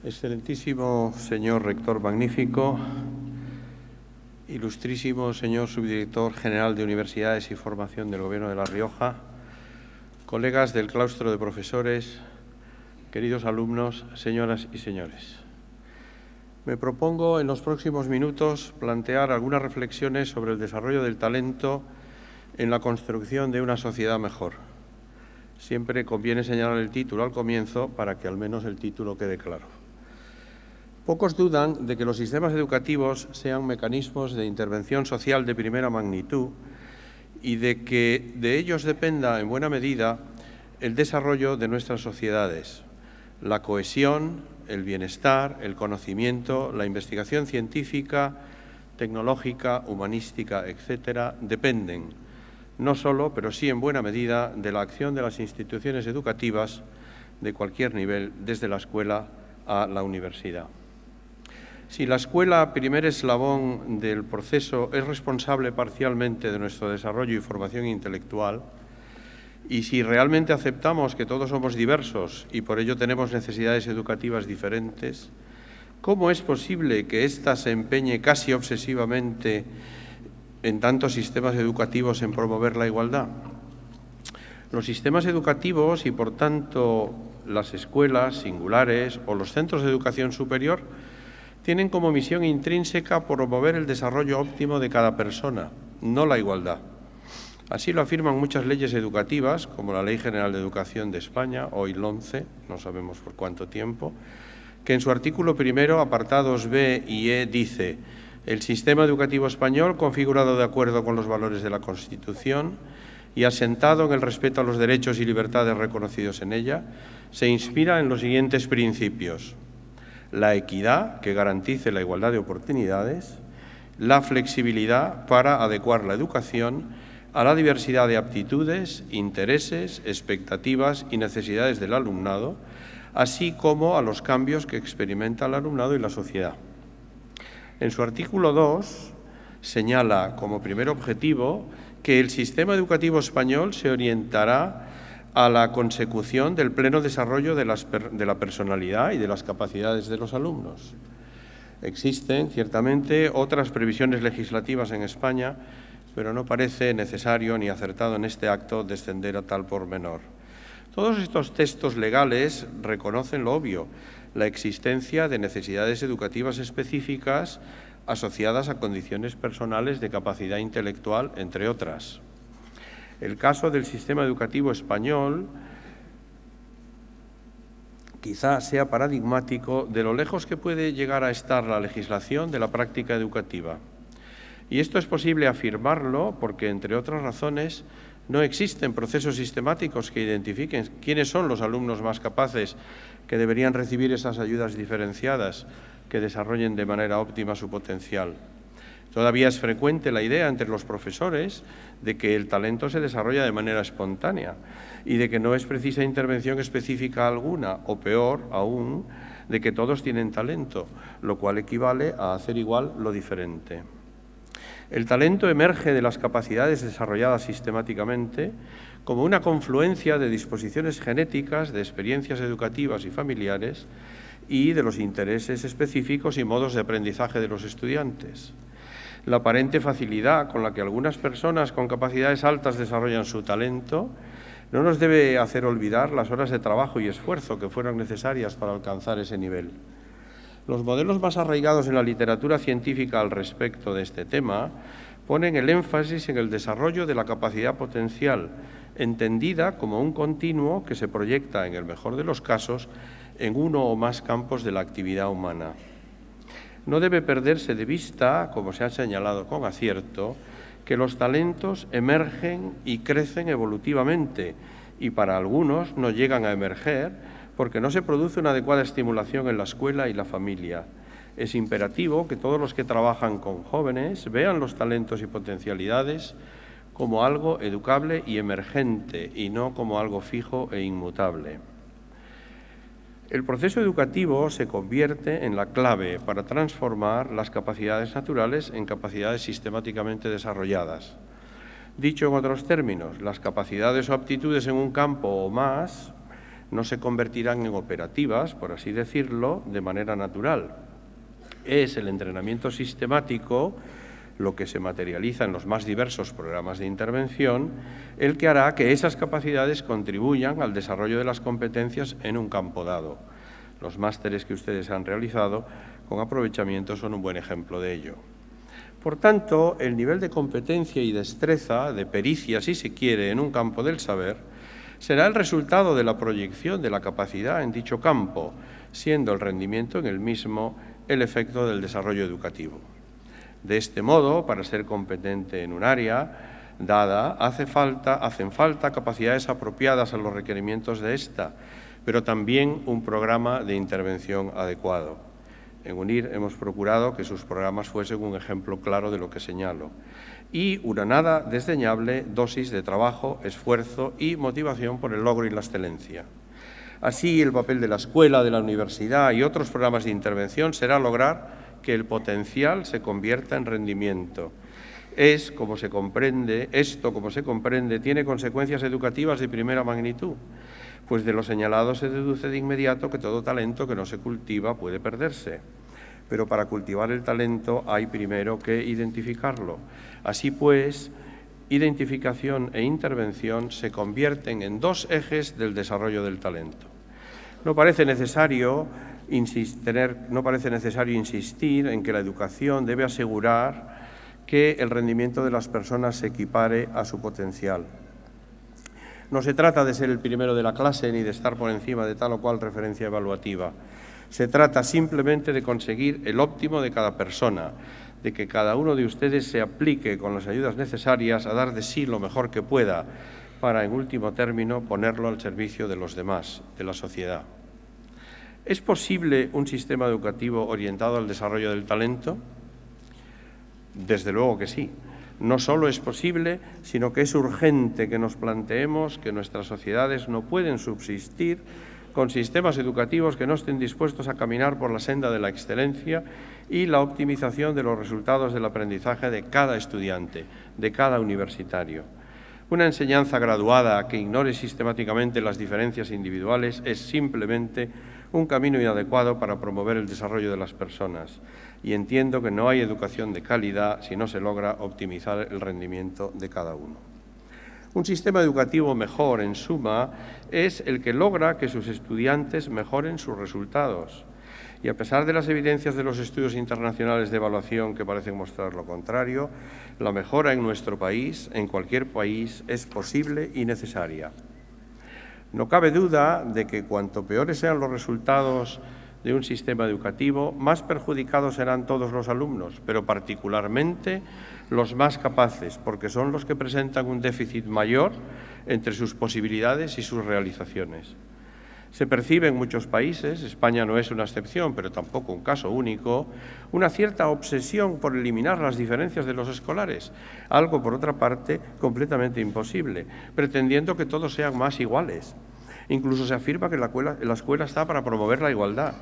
Excelentísimo señor rector magnífico, ilustrísimo señor subdirector general de Universidades y Formación del Gobierno de La Rioja, colegas del claustro de profesores, queridos alumnos, señoras y señores. Me propongo en los próximos minutos plantear algunas reflexiones sobre el desarrollo del talento en la construcción de una sociedad mejor. Siempre conviene señalar el título al comienzo para que al menos el título quede claro. Pocos dudan de que los sistemas educativos sean mecanismos de intervención social de primera magnitud y de que de ellos dependa en buena medida el desarrollo de nuestras sociedades, la cohesión, el bienestar, el conocimiento, la investigación científica, tecnológica, humanística, etcétera, dependen, no solo, pero sí en buena medida, de la acción de las instituciones educativas de cualquier nivel, desde la escuela a la universidad. Si la escuela, primer eslabón del proceso, es responsable parcialmente de nuestro desarrollo y formación intelectual, y si realmente aceptamos que todos somos diversos y por ello tenemos necesidades educativas diferentes, ¿cómo es posible que ésta se empeñe casi obsesivamente en tantos sistemas educativos en promover la igualdad? Los sistemas educativos y, por tanto, las escuelas singulares o los centros de educación superior tienen como misión intrínseca promover el desarrollo óptimo de cada persona, no la igualdad. Así lo afirman muchas leyes educativas, como la Ley General de Educación de España, hoy LOMCE, no sabemos por cuánto tiempo, que en su artículo primero, apartados B y E, dice: el sistema educativo español, configurado de acuerdo con los valores de la Constitución y asentado en el respeto a los derechos y libertades reconocidos en ella, se inspira en los siguientes principios: la equidad, que garantice la igualdad de oportunidades; la flexibilidad para adecuar la educación a la diversidad de aptitudes, intereses, expectativas y necesidades del alumnado, así como a los cambios que experimenta el alumnado y la sociedad. En su artículo 2 señala como primer objetivo que el sistema educativo español se orientará a la consecución del pleno desarrollo de la personalidad y de las capacidades de los alumnos. Existen, ciertamente, otras previsiones legislativas en España, pero no parece necesario ni acertado en este acto descender a tal pormenor. Todos estos textos legales reconocen lo obvio: la existencia de necesidades educativas específicas asociadas a condiciones personales de capacidad intelectual, entre otras. El caso del sistema educativo español quizá sea paradigmático de lo lejos que puede llegar a estar la legislación de la práctica educativa. Y esto es posible afirmarlo porque, entre otras razones, no existen procesos sistemáticos que identifiquen quiénes son los alumnos más capaces que deberían recibir esas ayudas diferenciadas que desarrollen de manera óptima su potencial. Todavía es frecuente la idea entre los profesores de que el talento se desarrolla de manera espontánea y de que no es precisa intervención específica alguna, o peor aún, de que todos tienen talento, lo cual equivale a hacer igual lo diferente. El talento emerge de las capacidades desarrolladas sistemáticamente como una confluencia de disposiciones genéticas, de experiencias educativas y familiares y de los intereses específicos y modos de aprendizaje de los estudiantes. La aparente facilidad con la que algunas personas con capacidades altas desarrollan su talento no nos debe hacer olvidar las horas de trabajo y esfuerzo que fueron necesarias para alcanzar ese nivel. Los modelos más arraigados en la literatura científica al respecto de este tema ponen el énfasis en el desarrollo de la capacidad potencial, entendida como un continuo que se proyecta, en el mejor de los casos, en uno o más campos de la actividad humana. No debe perderse de vista, como se ha señalado con acierto, que los talentos emergen y crecen evolutivamente y para algunos no llegan a emerger porque no se produce una adecuada estimulación en la escuela y la familia. Es imperativo que todos los que trabajan con jóvenes vean los talentos y potencialidades como algo educable y emergente y no como algo fijo e inmutable. El proceso educativo se convierte en la clave para transformar las capacidades naturales en capacidades sistemáticamente desarrolladas. Dicho en otros términos, las capacidades o aptitudes en un campo o más no se convertirán en operativas, por así decirlo, de manera natural. Es el entrenamiento sistemático, lo que se materializa en los más diversos programas de intervención, el que hará que esas capacidades contribuyan al desarrollo de las competencias en un campo dado. Los másteres que ustedes han realizado con aprovechamiento son un buen ejemplo de ello. Por tanto, el nivel de competencia y destreza, de pericia, si se quiere, en un campo del saber, será el resultado de la proyección de la capacidad en dicho campo, siendo el rendimiento en el mismo el efecto del desarrollo educativo. De este modo, para ser competente en un área dada, hacen falta capacidades apropiadas a los requerimientos de esta, pero también un programa de intervención adecuado. En UNIR hemos procurado que sus programas fuesen un ejemplo claro de lo que señalo y una nada desdeñable dosis de trabajo, esfuerzo y motivación por el logro y la excelencia. Así, el papel de la escuela, de la universidad y otros programas de intervención será lograr que el potencial se convierta en rendimiento. Esto, como se comprende, tiene consecuencias educativas de primera magnitud, pues de lo señalado se deduce de inmediato que todo talento que no se cultiva puede perderse. Pero para cultivar el talento hay primero que identificarlo. Así pues, identificación e intervención se convierten en dos ejes del desarrollo del talento. No parece necesario insistir en que la educación debe asegurar que el rendimiento de las personas se equipare a su potencial. No se trata de ser el primero de la clase ni de estar por encima de tal o cual referencia evaluativa. Se trata simplemente de conseguir el óptimo de cada persona, de que cada uno de ustedes se aplique con las ayudas necesarias a dar de sí lo mejor que pueda para, en último término, ponerlo al servicio de los demás, de la sociedad. ¿Es posible un sistema educativo orientado al desarrollo del talento? Desde luego que sí. No solo es posible, sino que es urgente que nos planteemos que nuestras sociedades no pueden subsistir con sistemas educativos que no estén dispuestos a caminar por la senda de la excelencia y la optimización de los resultados del aprendizaje de cada estudiante, de cada universitario. Una enseñanza graduada que ignore sistemáticamente las diferencias individuales es simplemente un camino inadecuado para promover el desarrollo de las personas. Y entiendo que no hay educación de calidad si no se logra optimizar el rendimiento de cada uno. Un sistema educativo mejor, en suma, es el que logra que sus estudiantes mejoren sus resultados. Y a pesar de las evidencias de los estudios internacionales de evaluación que parecen mostrar lo contrario, la mejora en nuestro país, en cualquier país, es posible y necesaria. No cabe duda de que cuanto peores sean los resultados de un sistema educativo, más perjudicados serán todos los alumnos, pero particularmente los más capaces, porque son los que presentan un déficit mayor entre sus posibilidades y sus realizaciones. Se percibe en muchos países, España no es una excepción, pero tampoco un caso único, una cierta obsesión por eliminar las diferencias de los escolares, algo, por otra parte, completamente imposible, pretendiendo que todos sean más iguales. Incluso se afirma que la escuela está para promover la igualdad.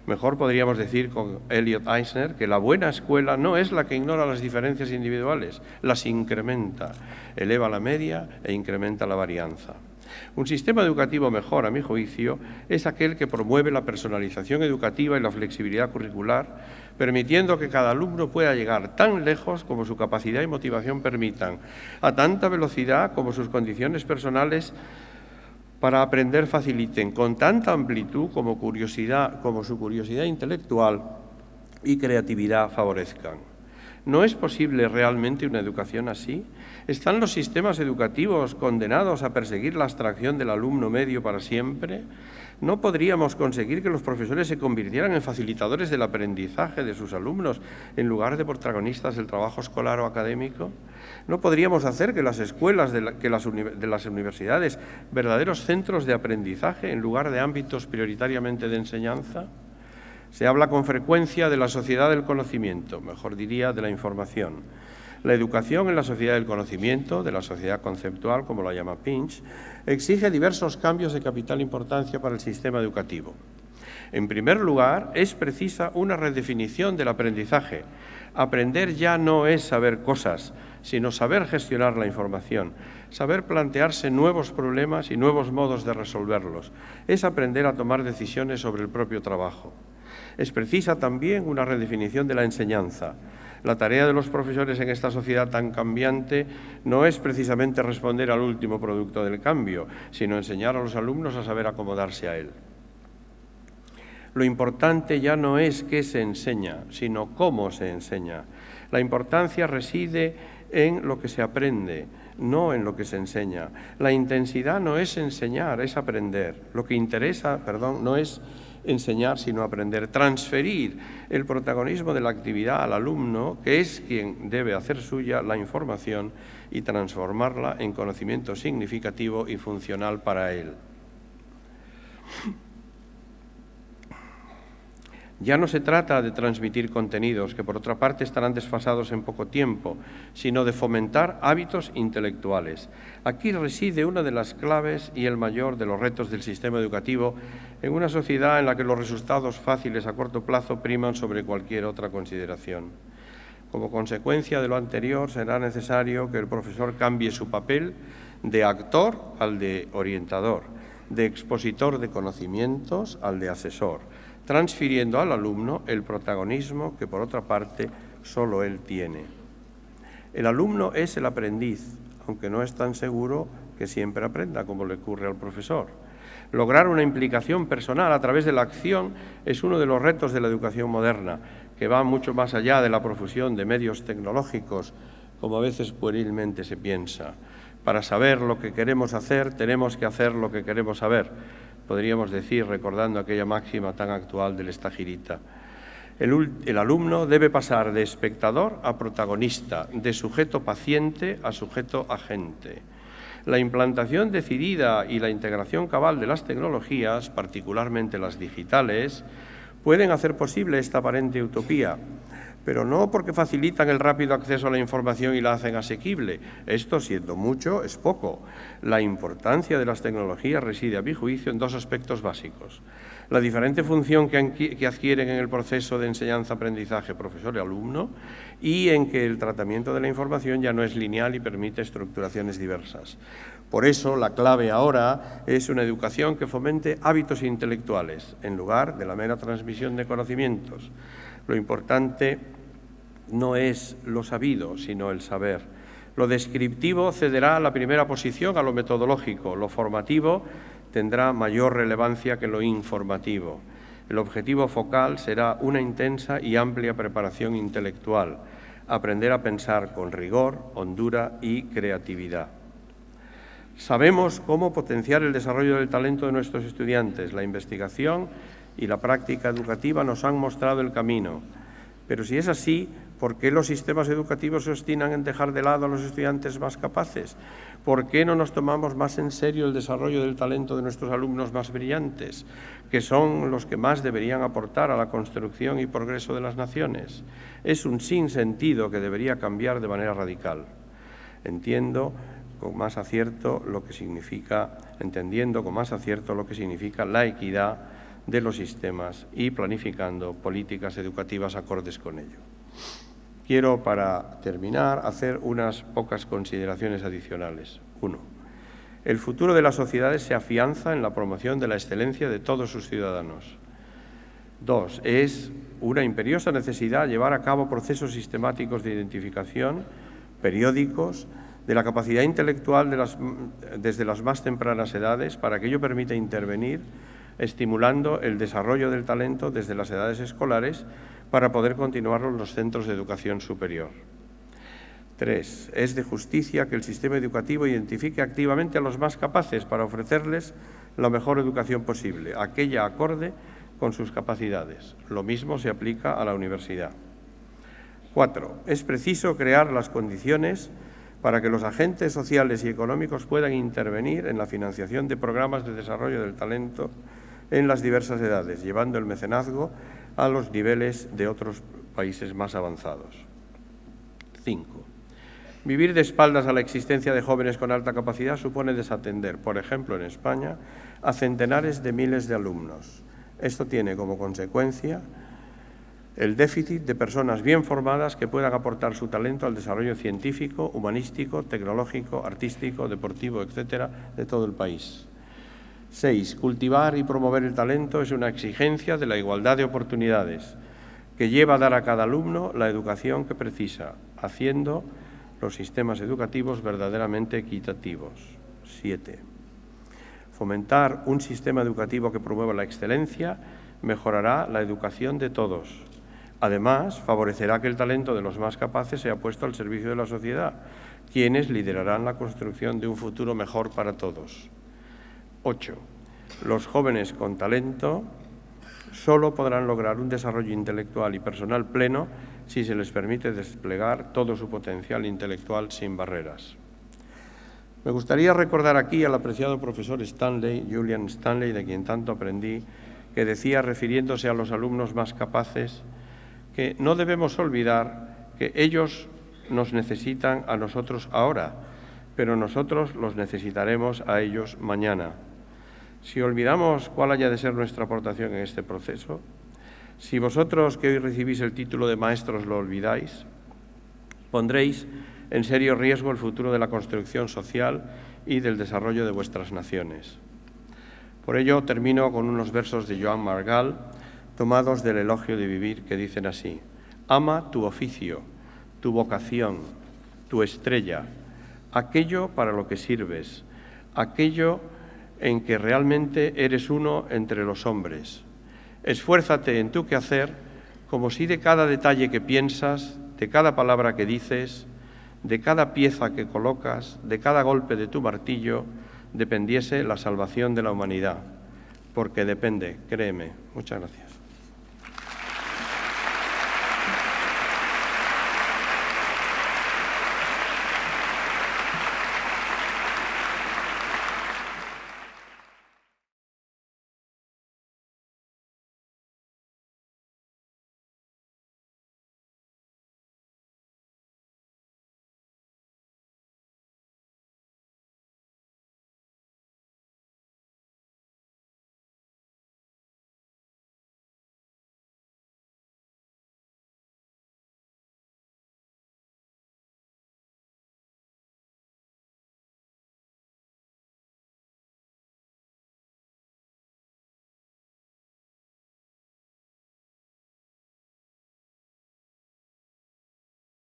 Mejor podríamos decir con Elliot Eisner que la buena escuela no es la que ignora las diferencias individuales, las incrementa, eleva la media e incrementa la varianza. Un sistema educativo mejor, a mi juicio, es aquel que promueve la personalización educativa y la flexibilidad curricular, permitiendo que cada alumno pueda llegar tan lejos como su capacidad y motivación permitan, a tanta velocidad como sus condiciones personales para aprender faciliten, con tanta amplitud como su curiosidad intelectual y creatividad favorezcan. ¿No es posible realmente una educación así? ¿Están los sistemas educativos condenados a perseguir la abstracción del alumno medio para siempre? ¿No podríamos conseguir que los profesores se convirtieran en facilitadores del aprendizaje de sus alumnos en lugar de protagonistas del trabajo escolar o académico? ¿No podríamos hacer que las escuelas de las universidades verdaderos centros de aprendizaje en lugar de ámbitos prioritariamente de enseñanza? Se habla con frecuencia de la sociedad del conocimiento, mejor diría de la información. La educación en la sociedad del conocimiento, de la sociedad conceptual, como la llama Pinch, exige diversos cambios de capital importancia para el sistema educativo. En primer lugar, es precisa una redefinición del aprendizaje. Aprender ya no es saber cosas, sino saber gestionar la información, saber plantearse nuevos problemas y nuevos modos de resolverlos. Es aprender a tomar decisiones sobre el propio trabajo. Es precisa también una redefinición de la enseñanza. La tarea de los profesores en esta sociedad tan cambiante no es precisamente responder al último producto del cambio, sino enseñar a los alumnos a saber acomodarse a él. Lo importante ya no es qué se enseña, sino cómo se enseña. La importancia reside en lo que se aprende, no en lo que se enseña. La intensidad no es enseñar, es aprender. Lo que interesa, no es enseñar, sino aprender. Transferir el protagonismo de la actividad al alumno, que es quien debe hacer suya la información y transformarla en conocimiento significativo y funcional para él. Ya no se trata de transmitir contenidos, que por otra parte estarán desfasados en poco tiempo, sino de fomentar hábitos intelectuales. Aquí reside una de las claves y el mayor de los retos del sistema educativo en una sociedad en la que los resultados fáciles a corto plazo priman sobre cualquier otra consideración. Como consecuencia de lo anterior, será necesario que el profesor cambie su papel de actor al de orientador, de expositor de conocimientos al de asesor, transfiriendo al alumno el protagonismo que, por otra parte, solo él tiene. El alumno es el aprendiz, aunque no es tan seguro que siempre aprenda como le ocurre al profesor. Lograr una implicación personal a través de la acción es uno de los retos de la educación moderna, que va mucho más allá de la profusión de medios tecnológicos, como a veces puerilmente se piensa. Para saber lo que queremos hacer, tenemos que hacer lo que queremos saber. Podríamos decir, recordando aquella máxima tan actual del Estagirita. El alumno debe pasar de espectador a protagonista, de sujeto paciente a sujeto agente. La implantación decidida y la integración cabal de las tecnologías, particularmente las digitales, pueden hacer posible esta aparente utopía, pero no porque facilitan el rápido acceso a la información y la hacen asequible. Esto, siendo mucho, es poco. La importancia de las tecnologías reside, a mi juicio, en dos aspectos básicos. La diferente función que adquieren en el proceso de enseñanza-aprendizaje profesor y alumno, y en que el tratamiento de la información ya no es lineal y permite estructuraciones diversas. Por eso, la clave ahora es una educación que fomente hábitos intelectuales, en lugar de la mera transmisión de conocimientos. Lo importante no es lo sabido, sino el saber. Lo descriptivo cederá la primera posición a lo metodológico, lo formativo tendrá mayor relevancia que lo informativo. El objetivo focal será una intensa y amplia preparación intelectual, aprender a pensar con rigor, hondura y creatividad. Sabemos cómo potenciar el desarrollo del talento de nuestros estudiantes. La investigación y la práctica educativa nos han mostrado el camino. Pero si es así, ¿por qué los sistemas educativos se obstinan en dejar de lado a los estudiantes más capaces? ¿Por qué no nos tomamos más en serio el desarrollo del talento de nuestros alumnos más brillantes, que son los que más deberían aportar a la construcción y progreso de las naciones? Es un sinsentido que debería cambiar de manera radical. Entendiendo con más acierto lo que significa la equidad de los sistemas y planificando políticas educativas acordes con ello. Quiero, para terminar, hacer unas pocas consideraciones adicionales. 1. El futuro de las sociedades se afianza en la promoción de la excelencia de todos sus ciudadanos. 2. Es una imperiosa necesidad llevar a cabo procesos sistemáticos de identificación, periódicos, de la capacidad intelectual desde las más tempranas edades, para que ello permita intervenir estimulando el desarrollo del talento desde las edades escolares para poder continuarlo en los centros de educación superior. 3. Es de justicia que el sistema educativo identifique activamente a los más capaces para ofrecerles la mejor educación posible, aquella acorde con sus capacidades. Lo mismo se aplica a la universidad. 4. Es preciso crear las condiciones para que los agentes sociales y económicos puedan intervenir en la financiación de programas de desarrollo del talento en las diversas edades, llevando el mecenazgo a los niveles de otros países más avanzados. 5. Vivir de espaldas a la existencia de jóvenes con alta capacidad supone desatender, por ejemplo, en España, a centenares de miles de alumnos. Esto tiene como consecuencia el déficit de personas bien formadas que puedan aportar su talento al desarrollo científico, humanístico, tecnológico, artístico, deportivo, etcétera, de todo el país. 6. Cultivar y promover el talento es una exigencia de la igualdad de oportunidades que lleva a dar a cada alumno la educación que precisa, haciendo los sistemas educativos verdaderamente equitativos. 7. Fomentar un sistema educativo que promueva la excelencia mejorará la educación de todos. Además, favorecerá que el talento de los más capaces sea puesto al servicio de la sociedad, quienes liderarán la construcción de un futuro mejor para todos. 8. Los jóvenes con talento solo podrán lograr un desarrollo intelectual y personal pleno si se les permite desplegar todo su potencial intelectual sin barreras. Me gustaría recordar aquí al apreciado profesor Stanley, Julian Stanley, de quien tanto aprendí, que decía, refiriéndose a los alumnos más capaces, que no debemos olvidar que ellos nos necesitan a nosotros ahora, pero nosotros los necesitaremos a ellos mañana. Si olvidamos cuál haya de ser nuestra aportación en este proceso, si vosotros que hoy recibís el título de maestros lo olvidáis, pondréis en serio riesgo el futuro de la construcción social y del desarrollo de vuestras naciones. Por ello, termino con unos versos de Joan Margall, tomados del Elogio de Vivir, que dicen así: ama tu oficio, tu vocación, tu estrella, aquello para lo que sirves, aquello en que realmente eres uno entre los hombres. Esfuérzate en tu quehacer como si de cada detalle que piensas, de cada palabra que dices, de cada pieza que colocas, de cada golpe de tu martillo, dependiese la salvación de la humanidad. Porque depende, créeme. Muchas gracias.